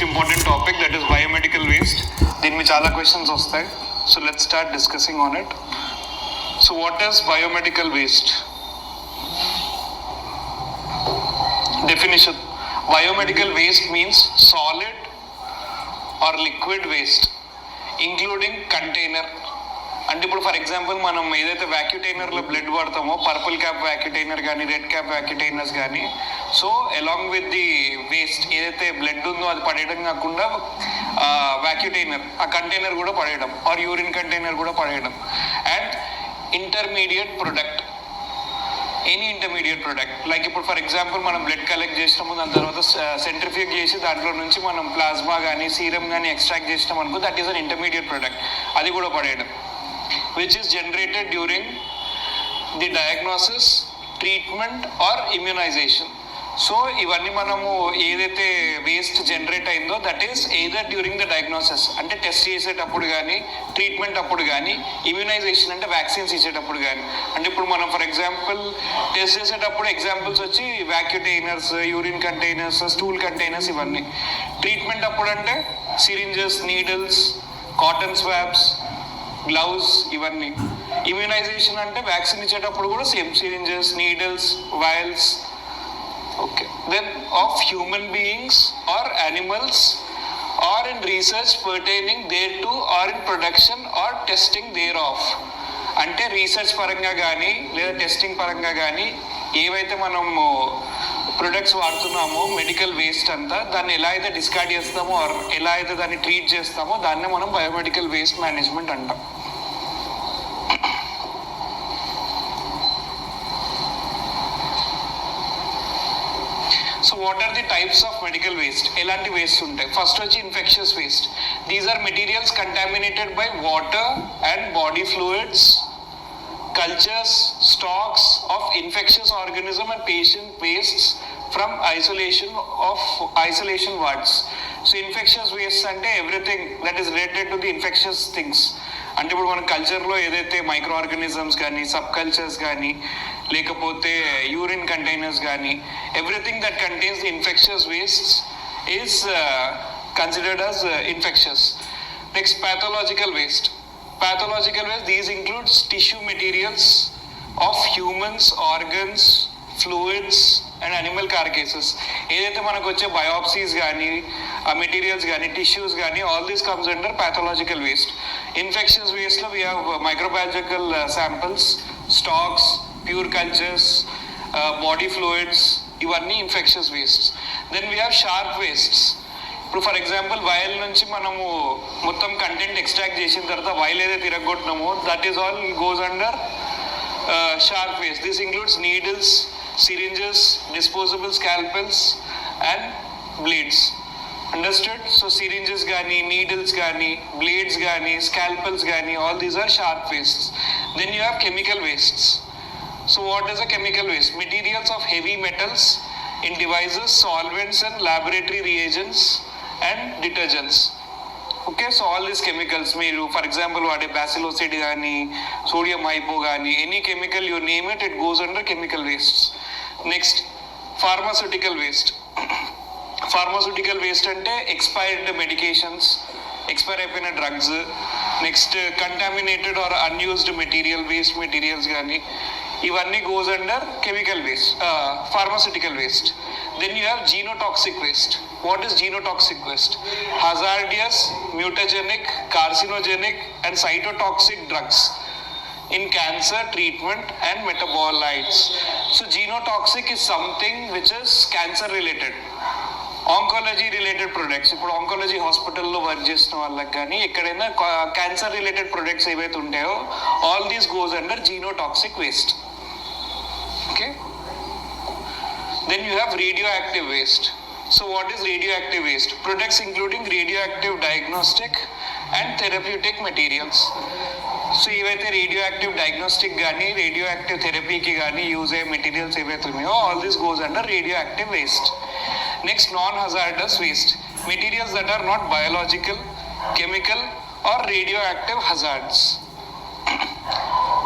important topic, that is biomedical waste. దీని మీద చాలా క్వశ్చన్స్ వస్తాయి. So let's start discussing on it. So what is biomedical waste? Definition. Biomedical waste means solid or liquid waste including container. అంటే ఇప్పుడు for example మనం ఏదైతే వ్యాక్యూటైనర్లో blood పడతామో purple cap వ్యాక్యూటైనర్ కానీ red cap వ్యాక్యూటైనర్స్ కానీ, so along with the waste ఏదైతే blood ఉందో అది పడేయడం కాకుండా వ్యాక్యూటైనర్ ఆ కంటైనర్ కూడా పడేయడం, ఆర్ యూరిన్ కంటైనర్ కూడా పడేయడం. And intermediate product, any intermediate product, like ఇప్పుడు ఫర్ ఎగ్జాంపుల్ మనం బ్లడ్ కలెక్ట్ చేసినాము, దాని తర్వాత సెంట్రిఫ్యూజ్ చేసి దాంట్లో నుంచి మనం ప్లాస్మా కానీ సీరం కానీ ఎక్స్ట్రాక్ట్ చేసినాం అనుకో, that is an intermediate product, అది కూడా పడేయడం. Which is generated during the diagnosis, treatment or immunization. So ఇవన్నీ మనము ఏదైతే వేస్ట్ జనరేట్ అయిందో that is either during the diagnosis అంటే టెస్ట్ చేసేటప్పుడు కానీ, ట్రీట్మెంట్ అప్పుడు కానీ, ఇమ్యునైజేషన్ అంటే వ్యాక్సిన్స్ ఇచ్చేటప్పుడు కానీ. అంటే ఇప్పుడు మనం ఫర్ ఎగ్జాంపుల్ టెస్ట్ చేసేటప్పుడు ఎగ్జాంపుల్స్ వచ్చి vacutainers, urine containers, stool containers ఇవన్నీ. ట్రీట్మెంట్ అప్పుడు అంటే syringes, needles, cotton swabs, gloves ఇవన్నీ. ఇమ్యునైజేషన్ అంటే వ్యాక్సిన్ ఇచ్చేటప్పుడు కూడా same syringes, needles, vials. Okay, then of human beings or animals or in research pertaining there to or in production or testing there of. అంటే research పరంగా కానీ లేదా testing పరంగా కానీ ఏవైతే మనము ప్రొడక్ట్స్ వాడుతున్నామో మెడికల్ వేస్ట్ అంతా, దాన్ని ఎలా అయితే డిస్కార్డ్ చేస్తామో ఆర్ ఎలా అయితే దాన్ని ట్రీట్ చేస్తామో దాన్నే మనం బయోమెడికల్ వేస్ట్ మేనేజ్మెంట్ అంటాం. So what are the types of medical waste? ఎలాంటి వేస్ట్ ఉంటాయి? ఫస్ట్ వచ్చి infectious waste. These are materials contaminated by water and body fluids, cultures, stocks of infectious organism and patient wastes from isolation wards. So infectious waste అంటే everything that is related to the infectious things. అంటే ఇప్పుడు మన కల్చర్లో ఏదైతే micro organisms కానీ, sub cultures కానీ, లేకపోతే urine containers కానీ, everything that contains the infectious wastes is considered as infectious. Next, pathological waste. Pathological waste, these includes tissue materials of humans, organs, fluids and animal carcasses. ఏదైతే మనకు వచ్చే బయోప్సీస్ కానీ, ఆ materials కానీ, tissues కానీ, all these comes under pathological waste. Infectious waste లో we have microbiological samples, stocks, pure cultures, body fluids, ఇవన్నీ infectious wastes. Then we have sharp wastes. ఇప్పుడు ఫర్ ఎగ్జాంపుల్ వైల్ నుంచి మనము మొత్తం కంటెంట్ ఎక్స్ట్రాక్ట్ చేసిన తర్వాత వైల్ ఏదైతే తిరగొట్టినామో that is all goes under sharp waste. This includes needles, syringes, disposable scalpels and blades. Understood? So syringes కానీ, needles కానీ, బ్లేడ్స్ కానీ, స్కాల్పెల్స్ కానీ, all these are sharp wastes. Then you have chemical wastes. So what is a chemical waste? Materials of heavy metals in devices, solvents and laboratory reagents and detergents. Okay, so all these chemicals, మీరు for example వాడే Bacillocid కానీ, sodium hypo కానీ, any chemical you name it, it goes under chemical waste. Next, pharmaceutical waste. Pharmaceutical waste అంటే expired medications, expire అయిపోయిన drugs. Next, contaminated or unused material, waste materials కానీ, ఇవన్నీ goes under chemical waste, pharmaceutical waste. Then you have genotoxic waste. What is genotoxic waste? Hazardous, mutagenic, carcinogenic and cytotoxic drugs in cancer treatment and metabolites. So genotoxic is something which is cancer related, oncology related products. ఇప్పుడు oncology హాస్పిటల్లో work చేసిన వాళ్ళకి కానీ ఎక్కడైనా cancer related products ఏవైతే ఉంటాయో all these goes under genotoxic waste. Okay, then you have radioactive waste. So what is radioactive waste? Products including radioactive diagnostic and therapeutic materials. So ఏవైతే radioactive diagnostic కానీ, radioactive థెరపీకి కానీ use అయ్యే materials ఏవైతే ఉన్నాయో all these goes under radioactive waste. Next, non-hazardous waste. Materials that are not biological, chemical or radioactive hazards.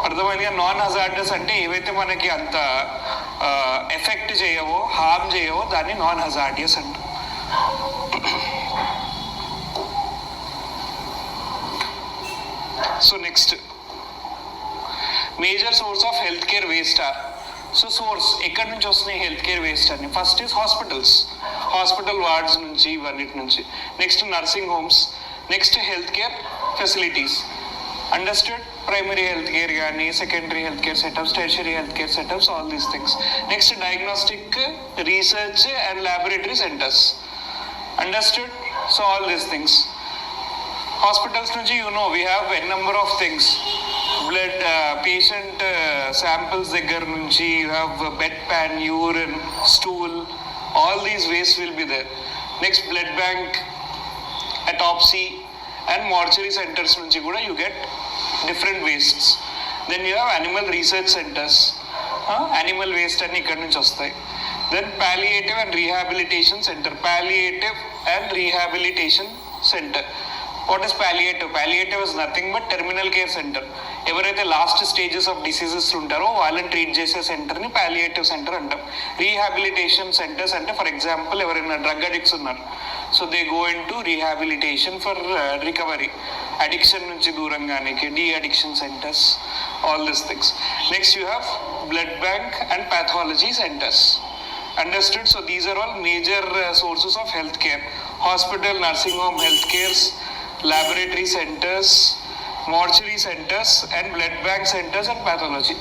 అర్థమైందిగా? Non hazardous అంటే ఏవైతే మనకి అంత ఎఫెక్ట్ చేయవో, హార్మ్ చేయవో దాన్ని నాన్ హజార్డియస్ అంటారు. So next, major source of healthcare waste are, so source ఎక్కడి నుంచి వస్తున్నాయి హెల్త్ కేర్ వేస్ట్ అని? First is hospitals, hospital wards నుంచి, ఇవన్నిటి నుంచి. Next nursing homes, next health care facilities, understood? Primary health care కానీ, secondary health care setups, tertiary health care setups, all these things. Next diagnostic, research and laboratory centres, understood? So all these things. Hospitals నుంచి we have n number of things. Blood patient samples దగ్గర నుంచి, you have bed pan, urine, stool, all these waste will be there. Next blood bank, autopsy and mortuary centres నుంచి కూడా you get different wastes. Then you have animal research centres, animal waste అన్ని ఇక్కడ నుంచి వస్తాయి. Then palliative and rehabilitation centre, palliative and rehabilitation centre. What is palliative? Palliative is nothing but terminal care centre. ఎవరైతే last stages of diseases ఉంటారో వాళ్ళని treat చేసే సెంటర్ని palliative centre అంటాం. రీహాబిలిటేషన్ సెంటర్స్ అంటే ఫర్ ఎగ్జాంపుల్ ఎవరైనా డ్రగ్ అడిక్ట్స్ ఉన్నారు, so they go into rehabilitation for recovery, addiction నుంచి దూరంగానికి, de addiction centres, all this things. Next you have blood bank and pathology centres, understood? So these are all major sources of healthcare: hospital, nursing home, healthcares, laboratory centers, mortuary centers and blood bank centers and pathology.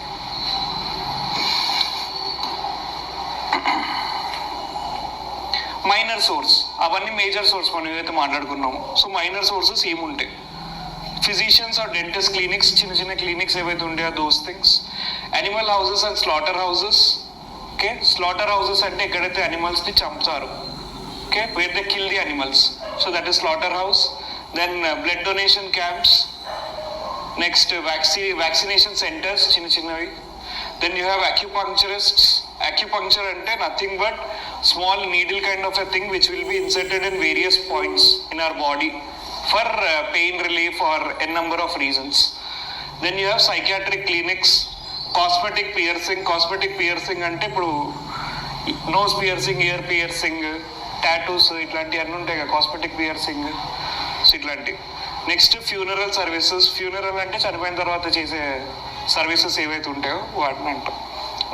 Minor source, అవన్నీ major source మనం ఏదైతే మాట్లాడుకున్నామో. So minor sources ఏముంటాయి? Physicians or dentist clinics, చిన్న చిన్న clinics ఏవైతే ఉంటాయో those things. Animal houses and slaughter houses. Okay, slaughter houses అంటే ఎక్కడైతే అనిమల్స్ని చంపుతారు, okay, where they kill the animals, so that is slaughter house. Then blood donation camps, next vaccination centres చిన్న చిన్నవి. Then you have acupuncturists. Acupuncture అంటే nothing but small needle kind of a thing which will be inserted in various points in our body for pain relief or an number of reasons. Then you have psychiatric clinics. Cosmetic piercing. Cosmetic piercing అంటే ఇప్పుడు nose piercing, ear piercing, tattoos, ఇట్లాంటివి అన్నీ ఉంటాయి కదా, cosmetic piercing, so ఇట్లాంటివి. Next funeral services. Funeral అంటే చనిపోయిన తర్వాత చేసే సర్వీసెస్ ఏవైతే ఉంటాయో వాటిని అంటాం.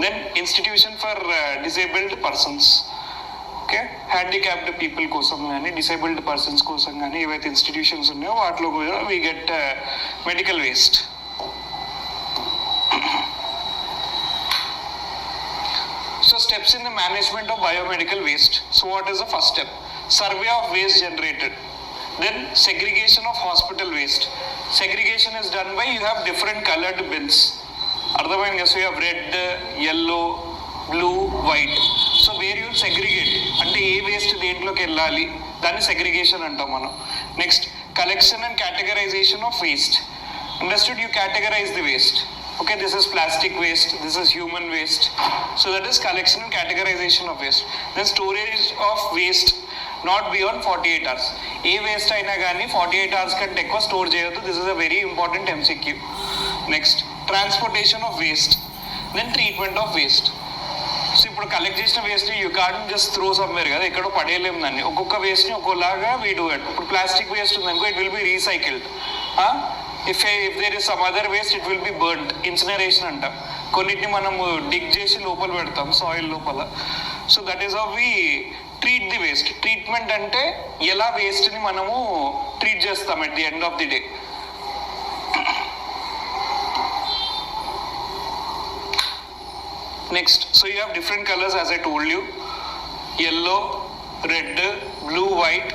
Then institution for disabled persons. Okay, handicapped people కోసం కానీ, డిసేబుల్డ్ పర్సన్స్ కోసం కానీ ఏవైతే ఇన్స్టిట్యూషన్స్ ఉన్నాయో వాటిలో కూడా we get medical waste. So steps in the management of biomedical waste. So what is the first step? Survey of waste generated. Then segregation of hospital waste. Segregation is done by, you have different colored bins. Ardhamainga, so you have red, yellow, blue, white. So where you segregate, ante A waste దేంట్లోకి వెళ్ళాలి దాన్ని segregation అంటాం మనం. Next, collection and categorization of waste. Understood? You categorize the waste. Okay, this is plastic waste, this is human waste. So that is collection and categorization of waste. Then storage of waste not beyond 48 hours. ఏ waste అయినా కానీ 48 hours కంటే ఎక్కువ store చేయొద్దు. This is a very important MCQ. Next, transportation of waste. Then treatment of waste. So ఇప్పుడు collect చేసిన వేస్ట్ని you can't just throw somewhere కదా, ఎక్కడో పడేయలేము దాన్ని. ఒక్కొక్క వేస్ట్ని ఒక్కోలాగా వీ డూ ఇట్. ఇప్పుడు ప్లాస్టిక్ వేస్ట్ ఉందనుకో, it will be recycled. If there is some other waste, it will be burnt, incineration అంటాం. కొన్నిటిని మనము డిగ్ చేసి లోపల పెడతాం, సాయిల్ లోపల. So that is how we treat the waste. Treatment అంటే ఎలా వేస్ట్ని మనము ట్రీట్ చేస్తాం at the end of the day. Next, so you have different colours as I told you. yellow, red, blue, white.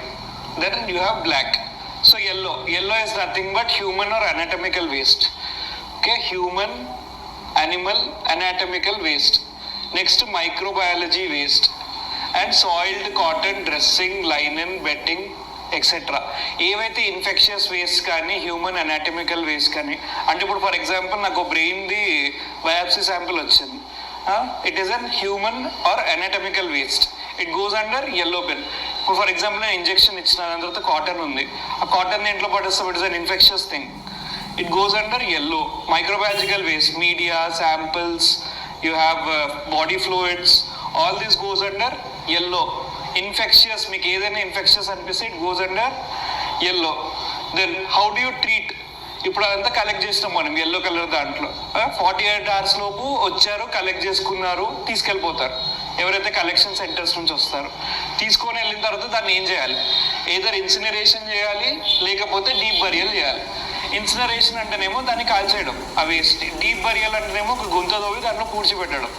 Then you have black. So yellow is nothing but human or anatomical waste. Okay, human, animal, anatomical waste. Next, microbiology waste and soiled cotton, dressing, linen, bedding, etc. ఏవైతే infectious waste కానీ, human anatomical waste కానీ, అంటే ఇప్పుడు for example నాకు బ్రెయిన్ది biopsy sample వచ్చింది, it is an human or anatomical waste. It goes under yellow bin. ఇప్పుడు for example నేను ఇంజెక్షన్ ఇచ్చిన దాని తర్వాత కాటన్ ఉంది, ఆ కాటన్ దేంట్లో పడేస్తాం, it is an infectious thing, it goes under yellow. Microbiological waste, media, samples, you have body fluids, all this goes under yellow. Infectious, మీకు ఏదైనా ఇన్ఫెక్షియస్ అనిపిస్తే it goes under yellow. Then how do you treat? ఇప్పుడు అదంతా collect చేసినాం మనం yellow colour దాంట్లో. 48 hours లోపు వచ్చారు, కలెక్ట్ చేసుకున్నారు, తీసుకెళ్ళిపోతారు. ఎవరైతే కలెక్షన్ సెంటర్స్ నుంచి వస్తారో తీసుకొని వెళ్ళిన తర్వాత దాన్ని ఏం చేయాలి? ఏదర్ ఇన్సినరేషన్ చేయాలి, లేకపోతే డీప్ బరియల్ చేయాలి. ఇన్సినరేషన్ అంటేనేమో దాన్ని కాల్చేయడం, ఆ వేస్ట్. డీప్ బరియల్ అంటేనేమో ఒక గుంత తోవి దాంట్లో పూడ్చిపెట్టడం.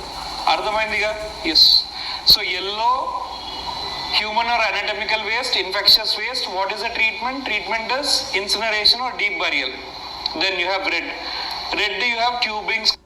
అర్థమైందిగా? Yes. So yellow human or anatomical waste, infectious waste, what is the treatment? Treatment is incineration or deep burial. Then you have red. Red you have tubings.